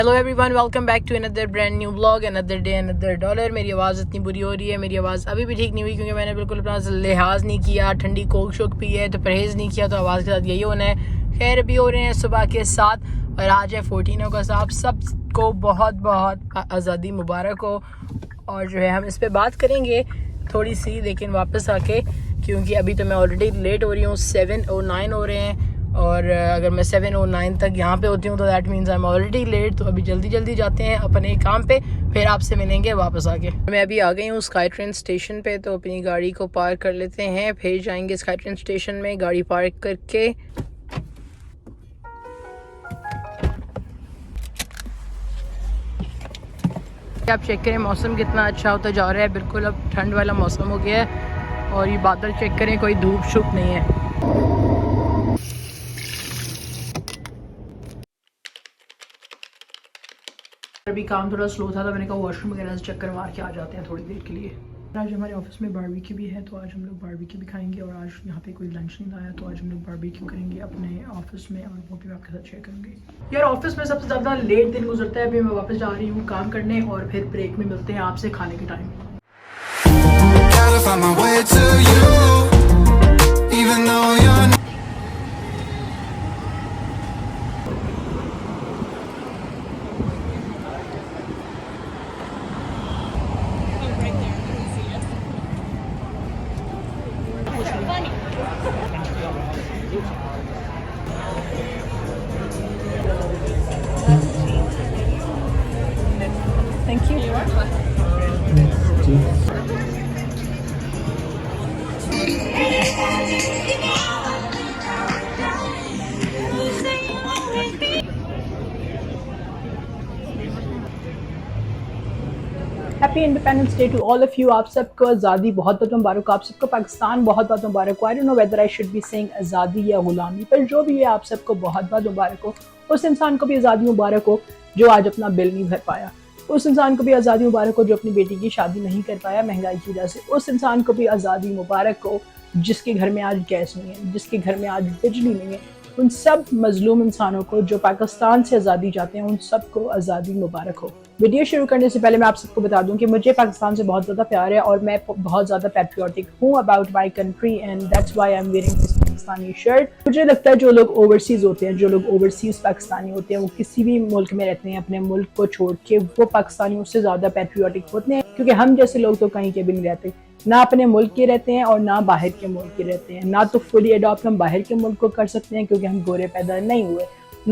Hello everyone, welcome back to another brand new blog, another day another dollar. میری آواز اتنی بری ہو رہی ہے، میری آواز ابھی بھی ٹھیک نہیں ہوئی کیونکہ میں نے بالکل اپنا لحاظ نہیں کیا، ٹھنڈی کوک شوک پی ہے تو پرہیز نہیں کیا، تو آواز کے ساتھ یہی ہونا ہے۔ خیر ابھی ہو رہے ہیں صبح کے 7 اور آج ہے 14 اگست۔ آپ سب کو بہت بہت آزادی مبارک ہو۔ اور جو ہے ہم اس پہ بات کریں گے تھوڑی سی، لیکن واپس آ کے، کیونکہ ابھی تو میں آلریڈی لیٹ ہو رہی ہوں، 7:09 ہو رہے ہیں، اور اگر میں 7:09 تک یہاں پہ ہوتی ہوں تو that means I am already late. تو ابھی جلدی جلدی جاتے ہیں اپنے کام پہ، پھر آپ سے ملیں گے واپس آ کے۔ میں ابھی آ گئی ہوں اسکائی ٹرین اسٹیشن پہ، تو اپنی گاڑی کو پارک کر لیتے ہیں، پھر جائیں گے اسکائی ٹرین اسٹیشن میں گاڑی پارک کر کے۔ آپ چیک کریں موسم کتنا اچھا ہوتا جا رہا ہے، بالکل اب ٹھنڈ والا موسم ہو گیا ہے، اور یہ بادل چیک کریں، کوئی دھوپ شوپ نہیں ہے۔ ابھی کام تھوڑا سلو تھا تو میں نے کہا واش روم وغیرہ سے چکر مار کے آ جاتے ہیں تھوڑی دیر کے لیے۔ آج ہمارے آفس میں باربیکیو بھی ہے، تو آج ہم لوگ باربیکیو بھی کھائیں گے، اور آج یہاں پہ کوئی لنچ نہیں لایا، تو آج ہم لوگ باربیکیو کریں گے اپنے آفس میں، اور وہ بھی آپ کے ساتھ شیئر کروں گے۔ یار آفس میں سب سے زیادہ لیٹ دن گزرتا ہے، ابھی میں واپس جا رہی ہوں کام کرنے، اور پھر بریک میں ملتے ہیں آپ سے کھانے کے time. Thank you. Happy independence day to all of you. آپ سب کو آزادی بہت بہت مبارک ہو، آپ سب کو پاکستان بہت بہت مبارک ہو۔ I don't know whether I should be saying آزادی یا غلامی، پر جو بھی ہے آپ سب کو بہت بہت مبارک ہو۔ اس انسان کو بھی آزادی مبارک ہو جو آج اپنا بل نہیں بھر پایا، اس انسان کو بھی آزادی مبارک ہو جو اپنی بیٹی کی شادی نہیں کر پایا مہنگائی کی وجہ سے، اس انسان کو بھی آزادی مبارک ہو جس کے گھر میں آج گیس نہیں ہے، جس کے گھر میں آج بجلی نہیں ہے۔ ان سب مظلوم انسانوں کو جو پاکستان سے آزادی چاہتے ہیں، ان سب کو آزادی مبارک ہو۔ ویڈیو شروع کرنے سے پہلے میں آپ سب کو بتا دوں کہ مجھے پاکستان سے بہت زیادہ پیار ہے، اور میں بہت زیادہ پیٹریوٹک ہوں about my country, and that's why I am wearing this Pakistani shirt. مجھے لگتا ہے جو لوگ اوورسیز ہوتے ہیں، جو لوگ اوورسیز پاکستانی ہوتے ہیں، وہ کسی بھی ملک میں رہتے ہیں اپنے ملک کو چھوڑ کے، وہ پاکستانیوں سے زیادہ پیٹریوٹک ہوتے ہیں، کیونکہ ہم جیسے لوگ تو کہیں کے بھی نہیں رہتے، نہ اپنے ملک کے رہتے ہیں اور نہ باہر کے ملک کے رہتے ہیں۔ نہ تو فلی اڈاپٹ ہم باہر کے ملک کو کر سکتے ہیں کیونکہ ہم گورے پیدا نہیں ہوئے،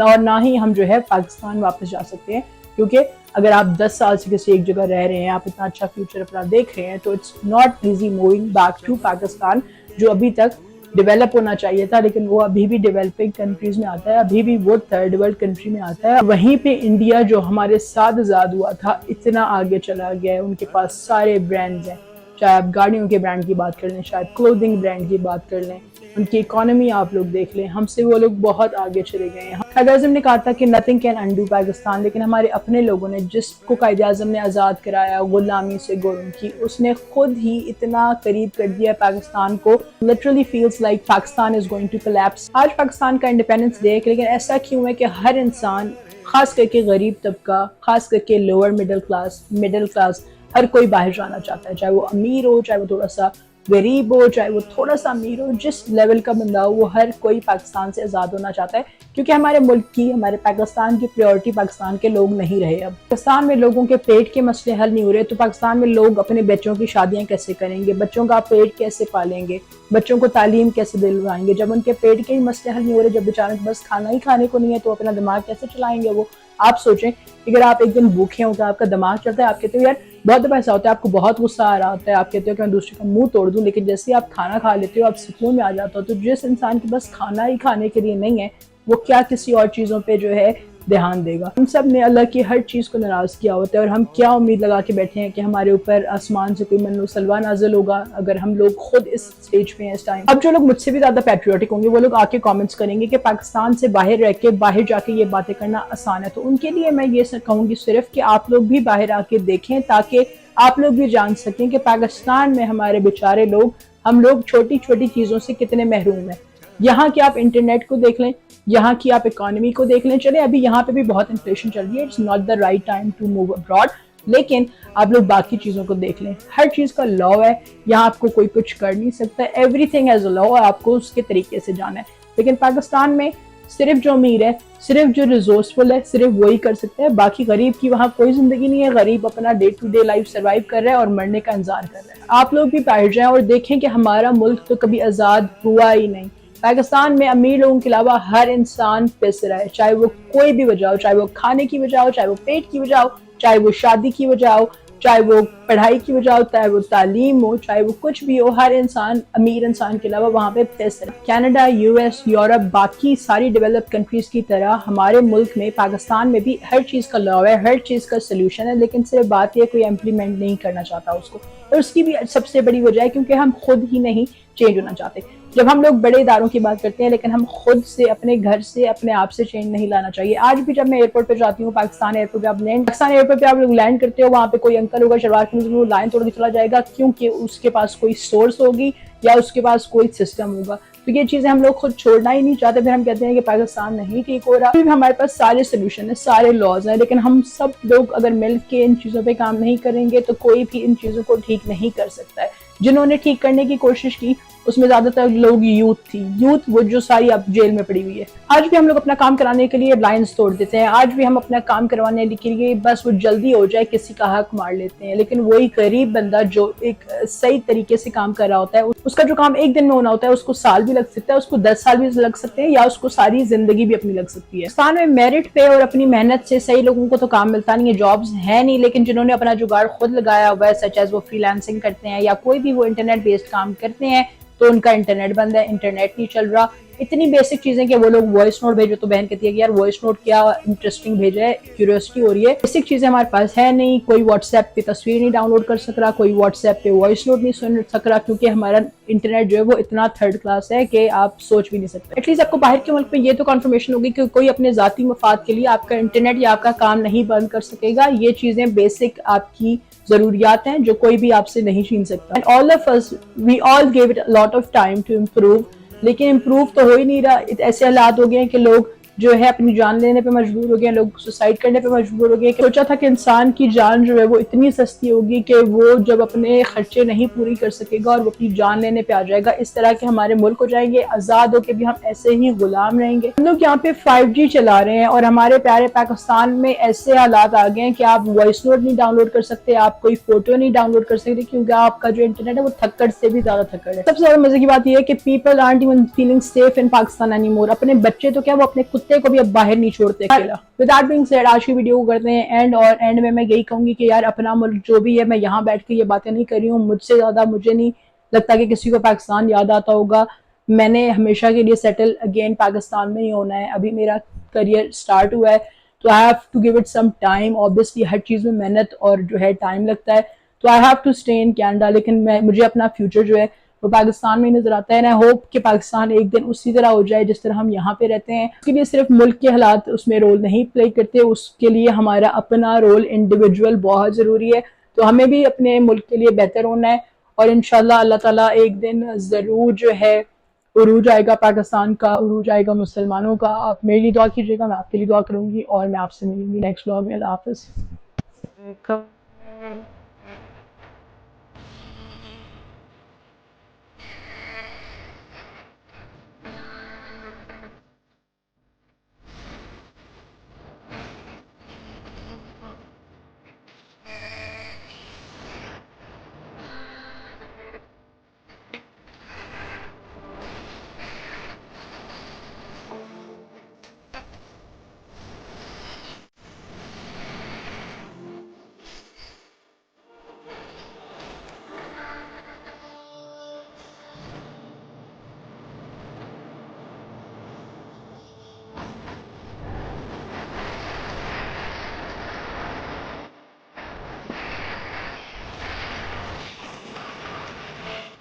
اور نہ ہی ہم جو ہے پاکستان واپس جا سکتے ہیں، کیونکہ اگر آپ 10 سال سے کسی ایک جگہ رہ رہے ہیں، آپ اتنا اچھا فیوچر اپنا دیکھ رہے ہیں، تو it's not easy moving back to Pakistan, جو ابھی تک ڈیولپ ہونا چاہیے تھا، لیکن وہ ابھی بھی ڈیولپنگ کنٹریز میں آتا ہے، ابھی بھی وہ تھرڈ ورلڈ کنٹری میں آتا ہے۔ وہیں پہ انڈیا جو ہمارے ساتھ آزاد ہوا تھا، اتنا آگے چلا گیا ہے، ان کے پاس سارے برانڈز ہیں، چاہے آپ گاڑیوں کے برانڈ کی بات کر لیں، شاید کلودنگ برانڈ کی بات کر لیں، ان کی اکانومی آپ لوگ دیکھ لیں، ہم سے وہ لوگ بہت آگے چلے گئے ہیں۔ قائد اعظم نے کہا تھا کہ نتھنگ کین انڈو پاکستان، لیکن ہمارے اپنے لوگوں نے، جس کو قائد اعظم نے آزاد کرایا غلامی سے گوروں کی، اس نے خود ہی اتنا قریب کر دیا پاکستان کو، literally feels like Pakistan is going to collapse۔ آج پاکستان کا انڈیپینڈنس ڈے، لیکن ایسا کیوں ہے کہ ہر انسان، خاص کر کے غریب طبقہ، خاص کر کے لوور مڈل کلاس، ہر کوئی باہر جانا چاہتا ہے، چاہے وہ امیر ہو، چاہے وہ تھوڑا سا غریب ہو، چاہے وہ تھوڑا سا امیر ہو، جس لیول کا بندہ ہو، وہ ہر کوئی پاکستان سے آزاد ہونا چاہتا ہے، کیونکہ ہمارے ملک کی، ہمارے پاکستان کی پریورٹی پاکستان کے لوگ نہیں رہے۔ اب پاکستان میں لوگوں کے پیٹ کے مسئلے حل نہیں ہو رہے، تو پاکستان میں لوگ اپنے بچوں کی شادیاں کیسے کریں گے، بچوں کا پیٹ کیسے پالیں گے، بچوں کو تعلیم کیسے دلوائیں گے، جب ان کے پیٹ کے ہی مسئلے حل نہیں ہو رہے، جب بیچاروں کو بس کھانا ہی کھانے کو نہیں ہے، تو اپنا دماغ کیسے چلائیں گے وہ؟ آپ سوچیں، اگر آپ ایک دن بھوکے ہوں تو آپ کا دماغ چلتا ہے، آپ کہتے ہو یار بہت دفعہ ایسا ہوتا ہے، آپ کو بہت غصہ آ رہا ہوتا ہے، آپ کہتے ہو کہ میں دوسرے کا منہ توڑ دوں، لیکن جیسے آپ کھانا کھا لیتے ہو، آپ سکون میں آ جاتا ہو۔ تو جس انسان کے بس کھانا ہی کھانے کے لیے نہیں ہے، وہ کیا کسی اور چیزوں پہ جو ہے دھیان دے گا؟ ہم سب نے اللہ کی ہر چیز کو ناراض کیا ہوتا ہے، اور ہم کیا امید لگا کے بیٹھے ہیں کہ ہمارے اوپر آسمان سے کوئی من و سلوا نازل ہوگا، اگر ہم لوگ خود اس سٹیج پہ ہیں اس ٹائم۔ اب جو لوگ مجھ سے بھی زیادہ پیٹریوٹک ہوں گے، وہ لوگ آ کے کامنٹس کریں گے کہ پاکستان سے باہر رہ کے، باہر جا کے یہ باتیں کرنا آسان ہے، تو ان کے لیے میں یہ کہوں گی صرف کہ آپ لوگ بھی باہر آ کے دیکھیں، تاکہ آپ لوگ بھی جان سکیں کہ پاکستان میں ہمارے بیچارے لوگ، ہم لوگ چھوٹی چھوٹی چیزوں سے کتنے محروم ہیں۔ یہاں کی آپ انٹرنیٹ کو دیکھ لیں, یہاں کی آپ اکانومی کو دیکھ لیں. چلیں ابھی یہاں پہ بھی بہت انفلیشن چل رہی ہے, it's not the right time to move abroad, لیکن آپ لوگ باقی چیزوں کو دیکھ لیں, ہر چیز کا لا ہے, یہاں آپ کو کوئی کچھ کر نہیں سکتا, ایوری تھنگ ایز اے لا, اور آپ کو اس کے طریقے سے جانا ہے. لیکن پاکستان میں صرف جو امیر ہے, صرف جو ریسورسفل ہے, صرف وہی کر سکتا ہے, باقی غریب کی وہاں کوئی زندگی نہیں ہے. غریب اپنا day to day life survive کر رہا ہے اور مرنے کا انتظار کر رہا ہے. آپ لوگ بھی بیٹھ جائیں اور دیکھیں کہ ہمارا ملک تو کبھی آزاد ہوا ہی نہیں. پاکستان میں امیر لوگوں کے علاوہ ہر انسان پس رہا ہے, چاہے وہ کوئی بھی وجہ ہو, چاہے وہ کھانے کی وجہ ہو, چاہے وہ پیٹ کی وجہ ہو, چاہے وہ شادی کی وجہ ہو, چاہے وہ پڑھائی کی وجہ ہو, چاہے وہ تعلیم ہو, چاہے وہ کچھ بھی ہو, ہر انسان امیر انسان کے علاوہ وہاں پہ پس رہا ہے. کینیڈا, یو ایس, یورپ, باقی ساری ڈیولپڈ کنٹریز کی طرح ہمارے ملک میں پاکستان میں بھی ہر چیز کا لا ہے, ہر چیز کا سلوشن ہے, لیکن صرف بات یہ کوئی امپلیمنٹ نہیں کرنا چاہتا اس کو. اور اس کی بھی سب سے بڑی وجہ ہے کیونکہ ہم خود ہی نہیں چینج ہونا چاہتے. جب ہم لوگ بڑے اداروں کی بات کرتے ہیں, لیکن ہم خود سے, اپنے گھر سے, اپنے آپ سے چینج نہیں لانا چاہیے. آج بھی جب میں ایئرپورٹ پہ جاتی ہوں, پاکستان ایئرپورٹ پہ آپ لوگ لینڈ کرتے ہو, وہاں پہ کوئی انکل ہوگا شلوار قمیض میں, وہ لائن توڑ کے چلا جائے گا, کیونکہ اس کے پاس کوئی سورس ہوگی یا اس کے پاس کوئی سسٹم ہوگا. تو یہ چیزیں ہم لوگ خود چھوڑنا ہی نہیں چاہتے, پھر ہم کہتے ہیں کہ پاکستان نہیں ٹھیک ہو رہا. پھر ہمارے پاس سارے سولوشن ہیں, سارے لاز ہیں, لیکن ہم سب لوگ اگر مل کے ان چیزوں پہ کام نہیں کریں گے تو کوئی بھی ان چیزوں کو ٹھیک نہیں کر سکتا ہے. جنہوں نے ٹھیک کرنے کی کوشش کی اس میں زیادہ تر لوگ یوتھ تھی, یوتھ وہ جو ساری اب جیل میں پڑی ہوئی ہے. آج بھی ہم لوگ اپنا کام کرانے کے لیے لائنز توڑ دیتے ہیں, آج بھی ہم اپنا کام کروانے کے لیے بس وہ جلدی ہو جائے کسی کا حق مار لیتے ہیں. لیکن وہی غریب بندہ جو ایک صحیح طریقے سے کام کر رہا ہوتا ہے, اس کا جو کام ایک دن میں ہونا ہوتا ہے اس کو سال بھی لگ سکتا ہے, اس کو 10 سال بھی لگ سکتے ہیں, یا اس کو ساری زندگی بھی اپنی لگ سکتی ہے. پاکستان میں میرٹ پہ اور اپنی محنت سے صحیح لوگوں کو تو کام ملتا نہیں ہے, جابز ہے نہیں, لیکن جنہوں نے اپنا جگاڑ خود لگایا ہوا ہے, سچ ایز وہ فری لانسنگ کرتے ہیں یا کوئی بھی وہ انٹرنیٹ بیسڈ کام کرتے ہیں, تو ان کا انٹرنیٹ بند ہے, انٹرنیٹ نہیں چل رہا. اتنی بیسک چیزیں کہ وہ لوگ وائس نوٹ بھیجو تو بہن کہتی ہے کہ یار وائس نوٹ کیا انٹرسٹنگ بھیجا ہے, کیوریوسٹی ہو رہی ہے. بیسک چیزیں ہمارے پاس ہے نہیں, کوئی واٹس ایپ پہ تصویر نہیں ڈاؤن لوڈ کر سک رہا, کوئی واٹس ایپ پہ وائس نوٹ نہیں سن سک رہا, کیونکہ ہمارا انٹرنیٹ جو ہے وہ اتنا تھرڈ کلاس ہے کہ آپ سوچ بھی نہیں سکتے. ایٹ لیسٹ آپ کو باہر کے ملک میں یہ تو کنفرمیشن ہوگی کہ کوئی اپنے ذاتی مفاد کے لیے آپ کا انٹرنیٹ یا آپ کا کام نہیں بند کر سکے گا. یہ چیزیں بیسک آپ کی ضروریات ہیں جو کوئی بھی آپ سے نہیں چھین سکتا. And all of us, we all gave it a lot of time to improve, لیکن امپروو تو ہو ہی نہیں رہا. ایسے حالات ہو گئے ہیں کہ لوگ جو ہے اپنی جان لینے پہ مجبور ہو گئے ہیں, لوگ سوسائڈ کرنے پہ مجبور ہو گئے. سوچا تھا کہ انسان کی جان جو ہے وہ اتنی سستی ہوگی کہ وہ جب اپنے خرچے نہیں پوری کر سکے گا اور وہ اپنی جان لینے پہ آ جائے گا. اس طرح کے ہمارے ملک ہو جائیں گے, آزاد ہو کے بھی ہم ایسے ہی غلام رہیں گے. ہم لوگ یہاں پہ 5G چلا رہے ہیں اور ہمارے پیارے پاکستان میں ایسے حالات آ گئے ہیں کہ آپ وائس نوٹ نہیں ڈاؤن لوڈ کر سکتے, آپ کوئی فوٹو نہیں ڈاؤن لوڈ کر سکتے, کیونکہ آپ کا جو انٹرنیٹ ہے وہ تھکڑ سے بھی زیادہ تھکڑ ہے. سب سے زیادہ مزے کی بات یہ ہے کہ people aren't even feeling safe in Pakistan anymore. اپنے بچے تو کیا, وہ اپنے کتے کو بھی اب باہر نہیں چھوڑتے اکیلا. وداؤٹ بینگ سیڈ, آج کی ویڈیو کو کرتے ہیں اینڈ, اور اینڈ میں یہی کہوں گی کہ یار اپنا ملک جو بھی ہے, میں یہاں بیٹھ کے یہ باتیں نہیں کر رہی ہوں, مجھ سے زیادہ مجھے نہیں لگتا کہ کسی کو پاکستان یاد آتا ہوگا. میں نے ہمیشہ کے لیے سیٹل اگین پاکستان میں ہی ہونا ہے. ابھی میرا کریئر سٹارٹ ہوا ہے, تو I have to give it some time. Obviously ہر چیز میں محنت اور جو ہے ٹائم لگتا ہے, تو I have to stay in Canada. لیکن مجھے اپنا فیوچر جو ہے وہ پاکستان میں نظر آتا ہے, and I hope کہ پاکستان ایک دن اسی طرح ہو جائے جس طرح ہم یہاں پہ رہتے ہیں. اس کے لیے صرف ملک کے حالات اس میں رول نہیں پلے کرتے, اس کے لیے ہمارا اپنا رول انڈیویجول بہت ضروری ہے. تو ہمیں بھی اپنے ملک کے لیے بہتر ہونا ہے, اور انشاءاللہ اللہ تعالیٰ ایک دن ضرور جو ہے عروج آئے گا پاکستان کا, عروج آئے گا مسلمانوں کا. آپ میرے لیے دعا کیجیے گا, میں آپ کے لیے دعا کروں گی, اور میں آپ سے ملوں گی نیکسٹ ولاگ میں. اللہ حافظ.